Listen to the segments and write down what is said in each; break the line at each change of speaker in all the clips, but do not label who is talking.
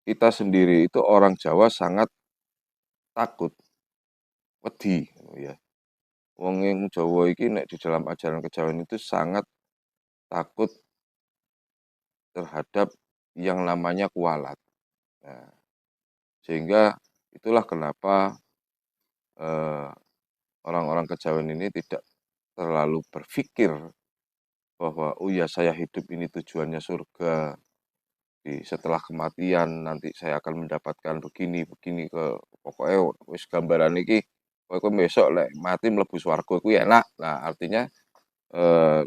kita sendiri itu orang Jawa sangat takut, wedi ya. Wong Jawa iki nek di dalam ajaran kejawen itu sangat takut terhadap yang namanya kualat. Nah, sehingga itulah kenapa eh, orang-orang kejawen ini tidak terlalu berpikir bahwa oh ya saya hidup ini tujuannya surga, setelah kematian nanti saya akan mendapatkan begini begini ke pokoknya wis gambaran iki pokoknya besok lek mati mlebu swarga kuwi enak. Nah, artinya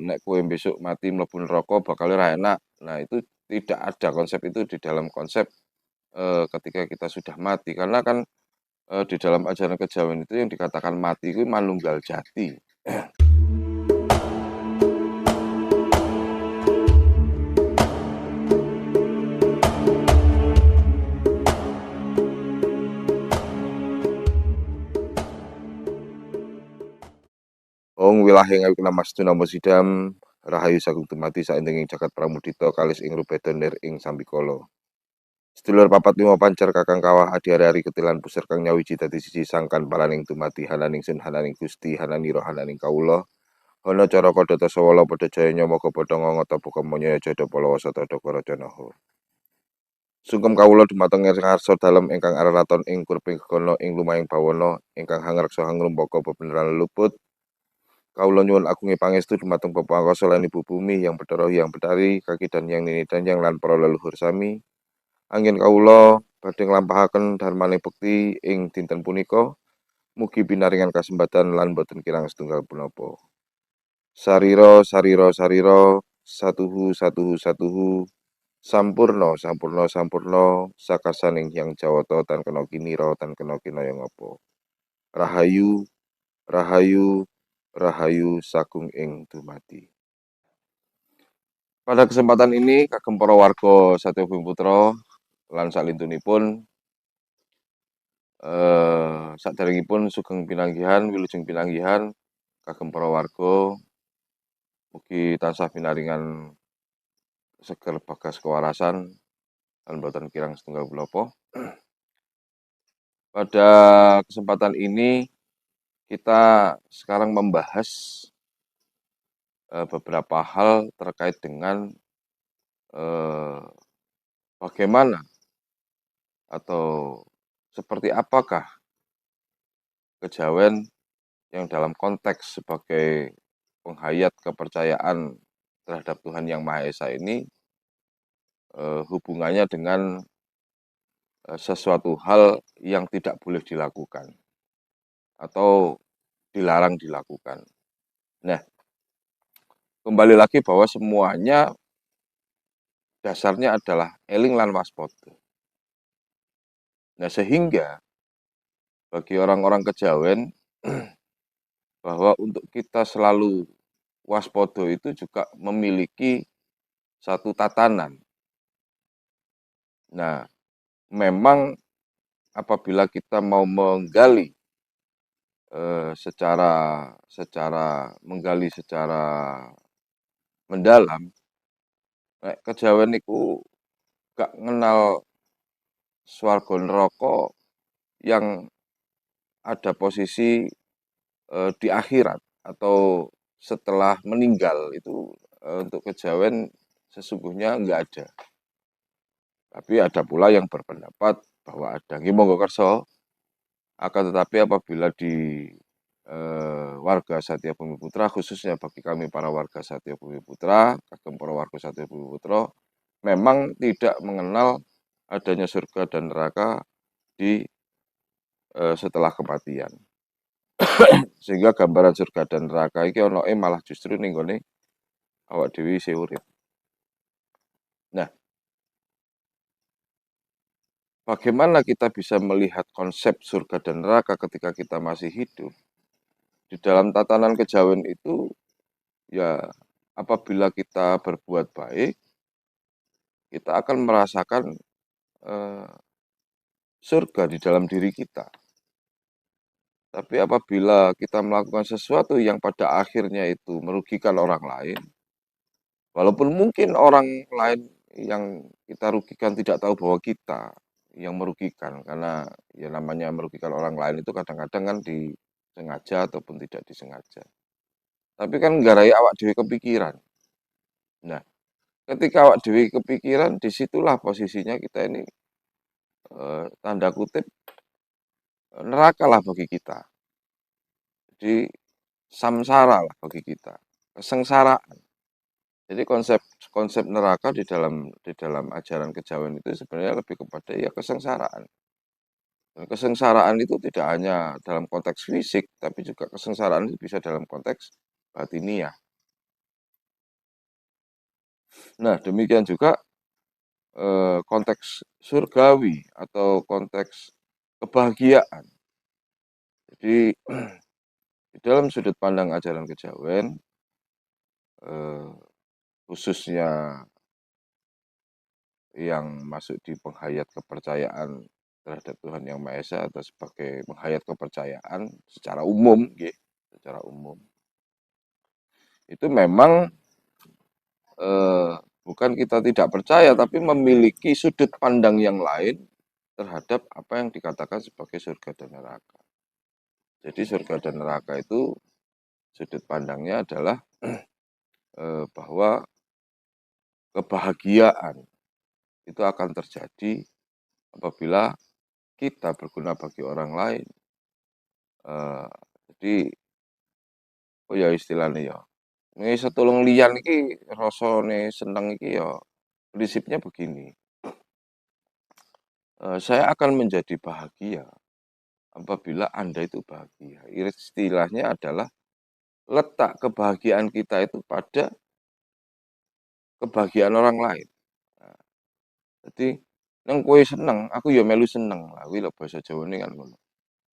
nek kowe besok mati mlebu neraka bakal ora enak. Nah, itu tidak ada konsep itu di dalam konsep ketika kita sudah mati. Karena kan di dalam ajaran kejawen itu yang dikatakan mati itu manunggal jati. Ong wilahing awi namastu namo sidam rahayu sagung tumati saindenging jagat pramudita kalis ing rubeda nir ing sambikala. Sedulur papat lima pancer kakang kawah adi hari ketilan pusir kang nyawiji dadi siji sangkan palaning tumati hananing sun hananing Gusti hananira hananing kawula. Ana cara kadata sawala padha jaya nyamaka padha ngangata buka manya jada palawa sata karajanaha. Sungkem kawula dumateng ngarsa dalem ingkang araraton ing kurping gegana ing lumaying bawana ingkang hangreksa hangrumpaka bebeneran luput. Kawula nyuwun agunge pangestu dumateng Bapak Angkasa lan Ibu Bumi yang Bathara Hyang Betari kaki dan yang nini dan yang lan para leluhur sami. Angin kawula badhe nglampahaken dharmaning bekti ing dinten punika. Mugi binaringan kasempatan lan boten kirang setunggal punapa. Sarira sarira sarira satuhu satuhu satuhu sampurna sampurna sampurna sakasaning Hyang Jawata tan kena kinira tan kena kinaya ngapa. Rahayu rahayu rahayu sagung ing dumati. Pada kesempatan ini kagem para warga Satya Bumi Putra lan salintunipun saderengipun sugeng pinanggihan wilujeng pinanggihan kagem para warga mugi tansah pinaringan seger bagas kewarasan lan boten kirang setunggal punapa. Pada kesempatan ini kita sekarang membahas beberapa hal terkait dengan bagaimana atau seperti apakah kejawen yang dalam konteks sebagai penghayat kepercayaan terhadap Tuhan Yang Maha Esa ini hubungannya dengan sesuatu hal yang tidak boleh dilakukan atau dilarang dilakukan. Nah, kembali lagi bahwa semuanya dasarnya adalah eling lan waspada. Nah, sehingga bagi orang-orang kejawen bahwa untuk kita selalu waspada itu juga memiliki satu tatanan. Nah, memang apabila kita mau menggali secara mendalam, kejawen niku gak ngenal swarga neraka yang ada posisi di akhirat atau setelah meninggal itu untuk kejawen sesungguhnya enggak ada. Tapi ada pula yang berpendapat bahwa ada. Nggih monggo kersa. Akan tetapi apabila di warga Satya Bumi Putra, khususnya bagi kami para warga Satya Bumi Putra, kagem para warga Satya Bumi Putra, memang tidak mengenal adanya surga dan neraka di setelah kematian. Sehingga gambaran surga dan neraka iki ono malah justru ning gone awak dhewe isih urip. Nah, bagaimana kita bisa melihat konsep surga dan neraka ketika kita masih hidup? Di dalam tatanan kejawen itu, ya apabila kita berbuat baik, kita akan merasakan surga di dalam diri kita. Tapi apabila kita melakukan sesuatu yang pada akhirnya itu merugikan orang lain, walaupun mungkin orang lain yang kita rugikan tidak tahu bahwa kita yang merugikan, karena ya namanya merugikan orang lain itu kadang-kadang kan disengaja ataupun tidak disengaja. Tapi kan nggarai awak dhewe kepikiran. Nah, ketika awak dhewe kepikiran, disitulah posisinya kita ini tanda kutip neraka lah bagi kita. Jadi samsara lah bagi kita, kesengsaraan. Jadi konsep konsep neraka di dalam ajaran kejawen itu sebenarnya lebih kepada ya kesengsaraan. Dan kesengsaraan itu tidak hanya dalam konteks fisik, tapi juga kesengsaraan itu bisa dalam konteks batiniah. Nah, demikian juga konteks surgawi atau konteks kebahagiaan. Jadi di dalam sudut pandang ajaran kejawen, eh, khususnya yang masuk di penghayat kepercayaan terhadap Tuhan Yang Maha Esa atau sebagai penghayat kepercayaan secara umum, secara umum itu memang eh, bukan kita tidak percaya, tapi memiliki sudut pandang yang lain terhadap apa yang dikatakan sebagai surga dan neraka. Jadi surga dan neraka itu sudut pandangnya adalah bahwa kebahagiaan itu akan terjadi apabila kita berguna bagi orang lain. Jadi, oh ya istilahnya ya, ini setulung liyan iki rasane seneng iki ya prinsipnya begini. Saya akan menjadi bahagia apabila Anda itu bahagia. Istilahnya adalah letak kebahagiaan kita itu pada kebahagiaan orang lain. Nah, jadi nang kowe seneng, aku ya melu seneng. Lah kuwi lho basa Jawane kan ngono.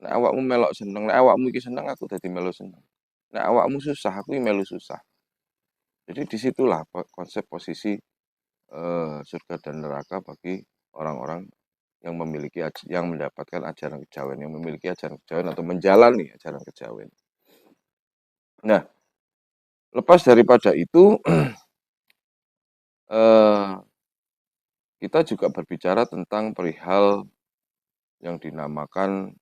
Nek awakmu melok seneng, nek awakmu iki seneng, aku dadi melu seneng. Nek awakmu susah, aku iki melu susah. Jadi disitulah konsep posisi surga dan neraka bagi orang-orang yang yang mendapatkan ajaran kejawen, yang memiliki ajaran kejawen atau menjalani ajaran kejawen. Nah, lepas daripada itu, kita juga berbicara tentang perihal yang dinamakan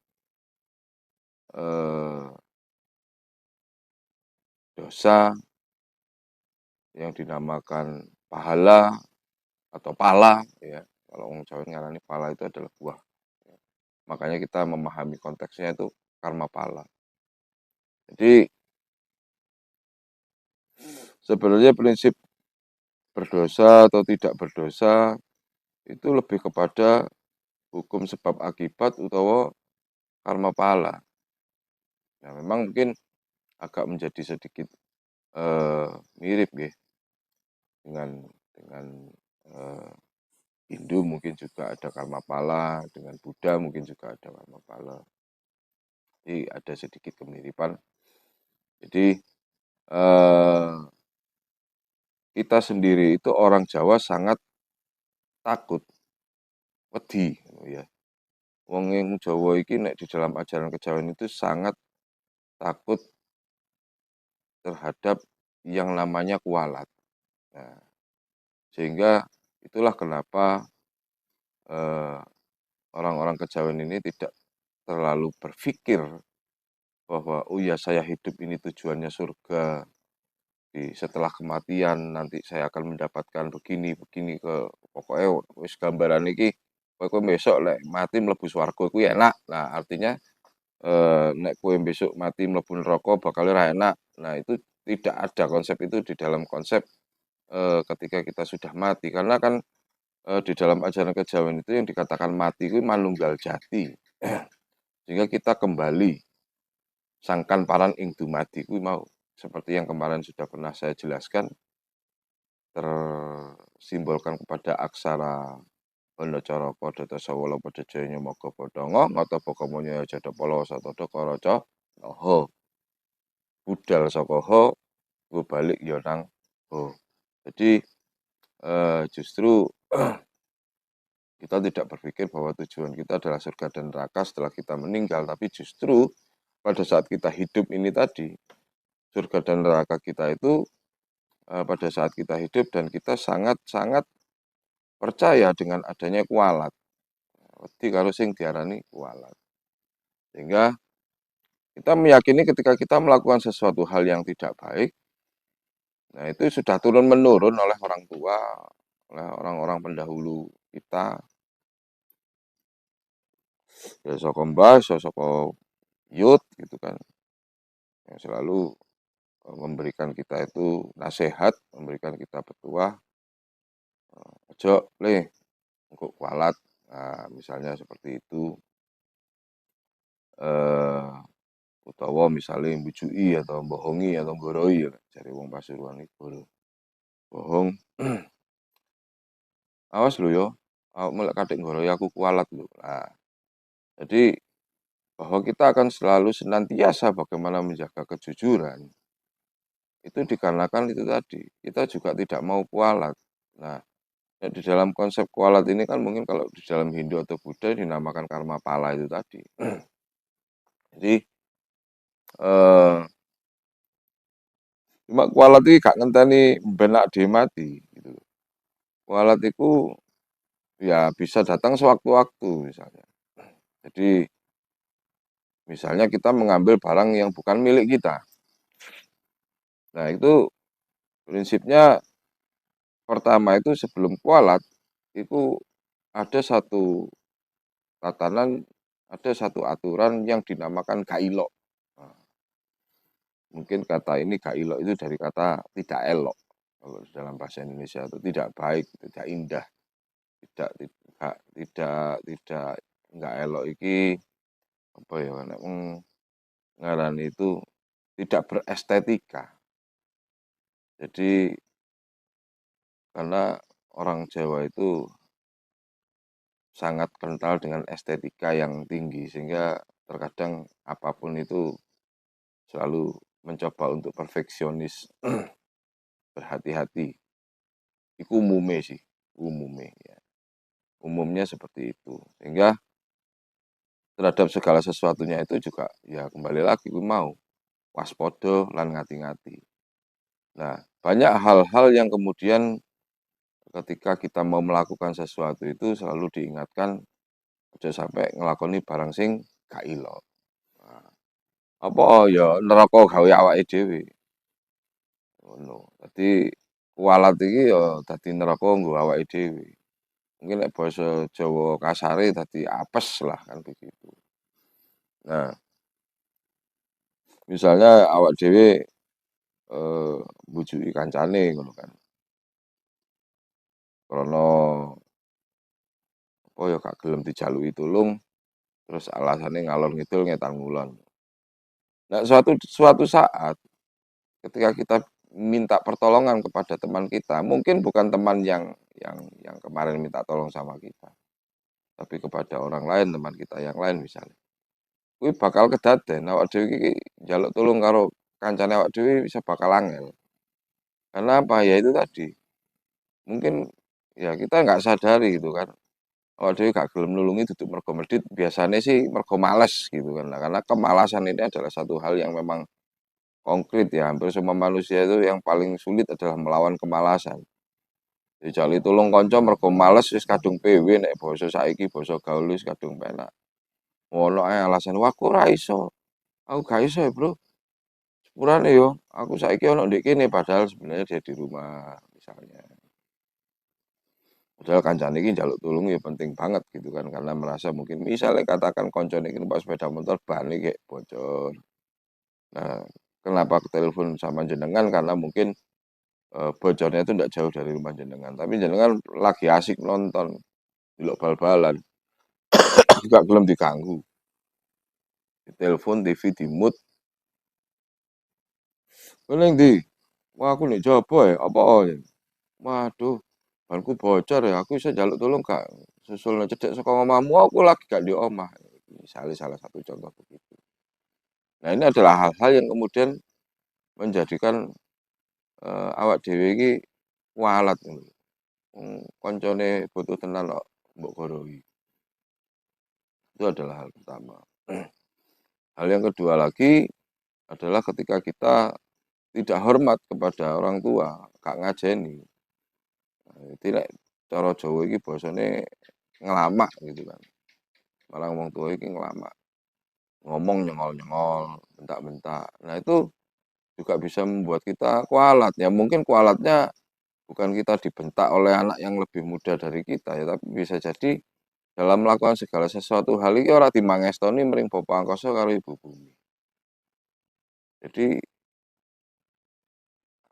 dosa, yang dinamakan pahala atau pala, ya. Kalau orang Jawa ngarani pala itu adalah buah. Makanya kita memahami konteksnya itu karma pala. Jadi sebenarnya prinsip berdosa atau tidak berdosa itu lebih kepada hukum sebab akibat utawa karma pala. Nah, memang mungkin agak menjadi sedikit mirip ya dengan Hindu mungkin juga ada karma pala, dengan Buddha mungkin juga ada karma pala. Jadi ada sedikit kemiripan. Jadi kita sendiri itu orang Jawa sangat takut, wedi, ya. Wong Jawa iki nek di dalam ajaran kejawen itu sangat takut terhadap yang namanya kualat. Nah, sehingga itulah kenapa orang-orang kejawen ini tidak terlalu berpikir bahwa oh ya saya hidup ini tujuannya surga, setelah kematian nanti saya akan mendapatkan begini begini ke pokoknya wis gambaran iki kowe besok lek mati mlebu swarga kuwi enak. Nah, artinya nek kowe besok mati mlebu neraka bakal ora enak. Nah, itu tidak ada konsep itu di dalam konsep ketika kita sudah mati, karena kan di dalam ajaran kejawen itu yang dikatakan mati itu manunggal jati. Sehingga kita kembali sangkan paran ing dumadi kuwi mau. Seperti yang kemarin sudah pernah saya jelaskan, tersimbolkan kepada aksara Banda Caraka Data Sawala Pada Jaya Moga Bodongo Ngata Bokomonyo Jada Polo Satodo Koroco Noho budal saka ho gue balik ya nang ho. Jadi justru kita tidak berpikir bahwa tujuan kita adalah surga dan neraka setelah kita meninggal, tapi justru pada saat kita hidup ini tadi, surga dan neraka kita itu pada saat kita hidup dan kita sangat-sangat percaya dengan adanya kualat. wedi karo sing diarani kualat. Sehingga kita meyakini ketika kita melakukan sesuatu hal yang tidak baik, nah itu sudah turun-menurun oleh orang tua, oleh orang-orang pendahulu kita, ya saka mbah, ya saka yut gitu kan, yang selalu memberikan kita itu nasihat, memberikan kita petuah, "Ojo le, engko kualat." Nah, misalnya seperti itu. Eh, utawa misalnya mbujuki atau bohongi atau goroi ya jare wong Pasuruan iku bohong, "Awas lho yo, awakmu lek katik nggoroi aku kualat lho." Nah, jadi bahwa kita akan selalu senantiasa bagaimana menjaga kejujuran, itu dikarenakan itu tadi, kita juga tidak mau kualat. Nah, di dalam konsep kualat ini kan mungkin kalau di dalam Hindu atau Buddha dinamakan karma pala itu tadi. Jadi, eh cuma kualat iki gak ngenteni ben awake mati gitu. Kualat itu ya bisa datang sewaktu-waktu misalnya. Jadi misalnya kita mengambil barang yang bukan milik kita. Nah itu prinsipnya pertama itu sebelum kualat itu ada satu tatanan, ada satu aturan yang dinamakan gailok. Nah, mungkin kata ini gailok itu dari kata tidak elok. Kalau dalam bahasa Indonesia itu tidak baik, tidak indah, tidak enggak elok iki apa ya nek ngarani itu tidak berestetika. Jadi karena orang Jawa itu sangat kental dengan estetika yang tinggi sehingga terkadang apapun itu selalu mencoba untuk perfeksionis, berhati-hati. Itu umume sih, umume ya. Umumnya seperti itu. Sehingga terhadap segala sesuatunya itu juga ya kembali lagi ku mau waspada lan ngati-ngati. Nah, banyak hal-hal yang kemudian ketika kita mau melakukan sesuatu itu selalu diingatkan aja sampai ngelakoni barang sing gak ilok. Nah, apa ya neraka gawe awake dhewe. Ngono. Dadi kualat iki ya dadi neraka nggo awake dhewe. Mungkin nek basa Jawa kasare dadi apes lah kan begitu. Nah, misalnya awak dhewe mbujuki kancane ngono kan. Krana apa ya gak gelem dijaluki tulung terus alasane ngalor ngidul ngetan ngulon. Nah, suatu suatu saat ketika kita minta pertolongan kepada teman kita, mungkin bukan teman yang kemarin minta tolong sama kita, tapi kepada orang lain, teman kita yang lain misalnya. Kuwi bakal kedaden awak dhewe iki njaluk tulung karo kancane awak dhewe bisa bakal angel. Karena apa? Ya itu tadi, mungkin ya kita nggak sadari gitu kan. Awak dhewe gak gelem nulungi duduk mergo medhit, biasanya sih mergo males gitu kan. Nah, karena kemalasan ini adalah satu hal yang memang konkret ya, hampir semua manusia itu yang paling sulit adalah melawan kemalasan. Dijali tulung kanca mergo males wis kadung PW nek basa saiki basa gaul wis kadung penak. Ngono ae alasan, "Wah aku ora iso, aku gak iso ya Bro, sepurane yo, aku saiki ono ndek kene," padahal sebenarnya dia di rumah misalnya. Padahal kancane iki njaluk tulung ya penting banget gitu kan, karena merasa mungkin misalnya katakan koncone iki numpak sepeda motor bane kayak bocor. Nah, kenapa telepon sama jenengan karena mungkin bocornya itu ndak jauh dari rumah jenengan, tapi jenengan lagi asik nonton, delok bal-balan, gak gelem diganggu. Ditelepon, TV dimut, "Kowe ning ndi?" "Wah, aku ning jaba ya." "Apa?" "Waduh, banku bocor ya, aku iso njaluk tolong gak? Susulno cedhek saka omahmu, aku lagi gak di omah." Misalnya salah satu contoh begitu. Nah, ini adalah hal-hal yang kemudian menjadikan awak dhewe iki kualat ngono. Koncone butuh tenan kok mbok gorohi. Itu adalah hal pertama. Hal yang kedua lagi adalah ketika kita tidak hormat kepada orang tua, gak ngajeni. Nah, iki nek cara Jawa iki basane nglamak gitu kan. marang wong tua iki nglamak. Ngomong nyengol-nyengol, bentak-bentak. Nah itu juga bisa membuat kita kualat, ya mungkin kualatnya bukan kita dibentak oleh anak yang lebih muda dari kita ya, tapi bisa jadi dalam melakukan segala sesuatu hal iki ora dimangestoni mring Bapa Angkasa karo Ibu Bumi. Jadi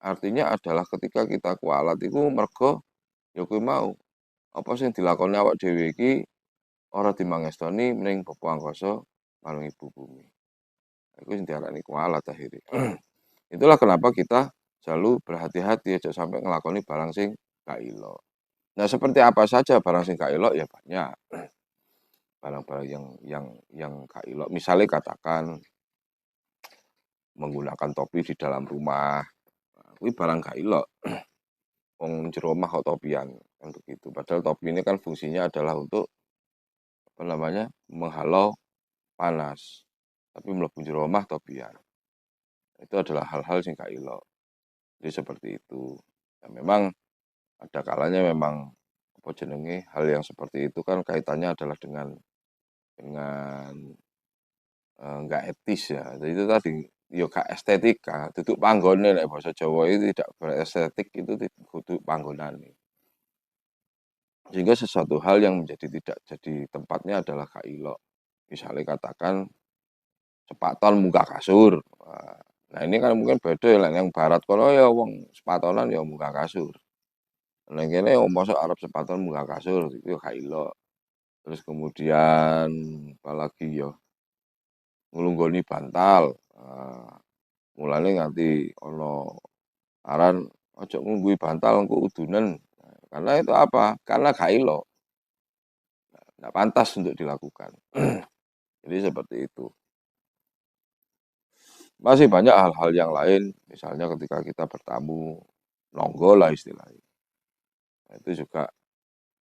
artinya adalah ketika kita kualat iku mergo ya kuwi mau, apa sing dilakoni awak dhewe iki ora dimangestoni mring Bapa Angkasa marang Ibu Bumi. Iku sing diarani kualat akhire. Itulah kenapa kita selalu berhati-hati aja sampai ngelakoni barang sing gak elok. Nah, seperti apa saja barang sing gak elok ya banyak. Barang-barang yang gak elok. Misalnya katakan menggunakan topi di dalam rumah. Kuwi barang gak elok. Wong jero omah kok topian kan begitu. Padahal topi ini kan fungsinya adalah untuk apa namanya? Menghalau panas. Tapi mlebu jero omah topian. Itu adalah hal-hal sing gak elok. Jadi seperti itu. Ya, memang ada kalanya memang apa jenenge hal yang seperti itu kan kaitannya adalah dengan nggak etis ya. Jadi itu tadi yo gak estetika, duduk panggone nek basa Jawa itu tidak berestetik itu duduk panggonane. Sehingga sesuatu hal yang menjadi tidak jadi tempatnya adalah gak ilok. Misalnya katakan sepaton muka kasur. Nah ini kan mungkin beda ya yang barat kono ya wong sepatonan ya muka kasur. Nah kene mosok arep sepaton muka kasur itu gak ilok. Terus kemudian apalagi ya nglunggoni bantal. Mulane nganti ana aran aja nglunggui bantal engko udunen. Karena itu apa? Karena gak elok, nggak pantas untuk dilakukan. Jadi seperti itu. Masih banyak hal-hal yang lain, misalnya ketika kita bertamu, nonggo lah istilahnya. Nah, itu juga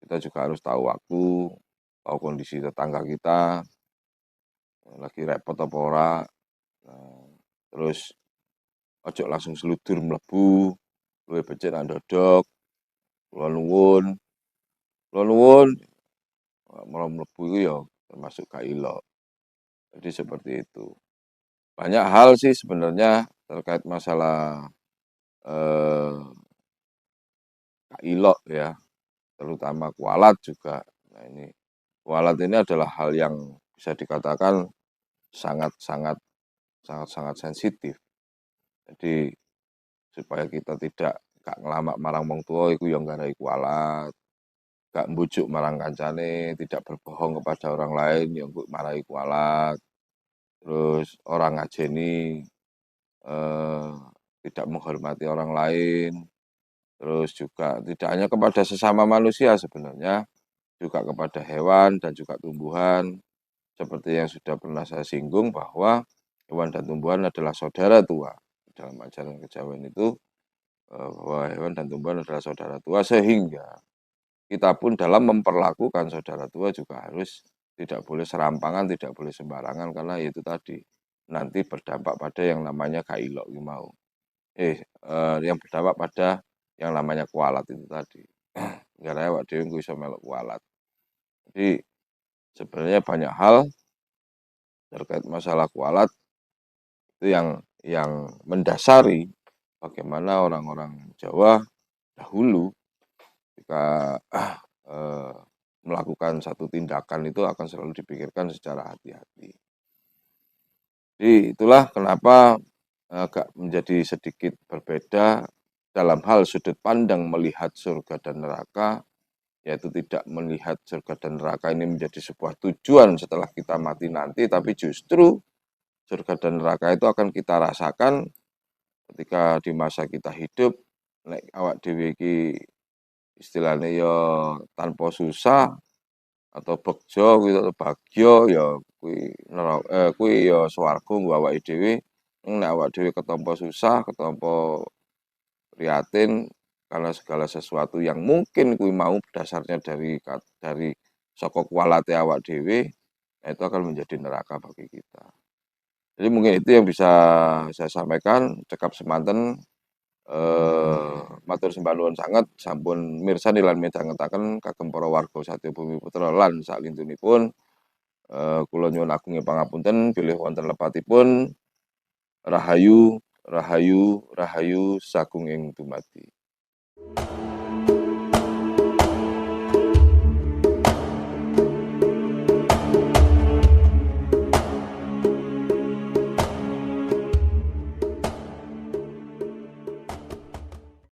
kita juga harus tahu waktu, tahu kondisi tetangga kita, lagi repot apa ora. Nah, terus ojo langsung seludur mlebu, luwih becik nang ndodok, kula nuwun, kula nuwun, malah mlebu iku ya termasuk gak elok. Jadi seperti itu. Banyak hal sih sebenarnya terkait masalah, gak elok ya, terutama kualat juga. Nah ini, kualat ini adalah hal yang bisa dikatakan sangat-sangat sangat-sangat sensitif. Jadi supaya kita tidak gak ngelamak marang wong tua iku ya nggarai kualat, gak mbujuk marang kancane, tidak berbohong kepada orang lain ya engko marai kualat, terus orang ngajeni, eee, tidak menghormati orang lain, terus juga tidak hanya kepada sesama manusia sebenarnya, juga kepada hewan dan juga tumbuhan. Seperti yang sudah pernah saya singgung bahwa hewan dan tumbuhan adalah saudara tua. Dalam ajaran kejawen itu, bahwa hewan dan tumbuhan adalah saudara tua sehingga kita pun dalam memperlakukan saudara tua juga harus tidak boleh serampangan, tidak boleh sembarangan karena itu tadi nanti berdampak pada yang namanya kailok mau. Yang berdampak pada yang namanya kualat itu tadi. Gara awak dhewe engko iso melok kualat. Jadi sebenarnya banyak hal terkait masalah kualat itu yang mendasari bagaimana orang-orang Jawa dahulu ketika eh, melakukan satu tindakan itu akan selalu dipikirkan secara hati-hati. Jadi itulah kenapa agak menjadi sedikit berbeda dalam hal sudut pandang melihat surga dan neraka, yaitu tidak melihat surga dan neraka ini menjadi sebuah tujuan setelah kita mati nanti, tapi justru surga dan neraka itu akan kita rasakan ketika di masa kita hidup, nek awak dhewe iki istilahnya ya tanpa susah atau bejo gitu atau bagyo ya kuwi ya swarga nggo awake dhewe. Nek awak dhewe ketampa susah, ketampa prihatin karena segala sesuatu yang mungkin kuwi mau dasarnya dari saka kualate awak dhewe, nah itu akan menjadi neraka bagi kita. Jadi mungkin itu yang bisa saya sampaikan, cekap semanten, matur sembah nuwun sanget sampun mirsani lan midhangetaken kagem para warga Satya Bumi Putra lan saklintunipun. Kula nyuwun agunging pangapunten bilih wonten lepatipun. Rahayu, rahayu, rahayu sagung ing dumadi.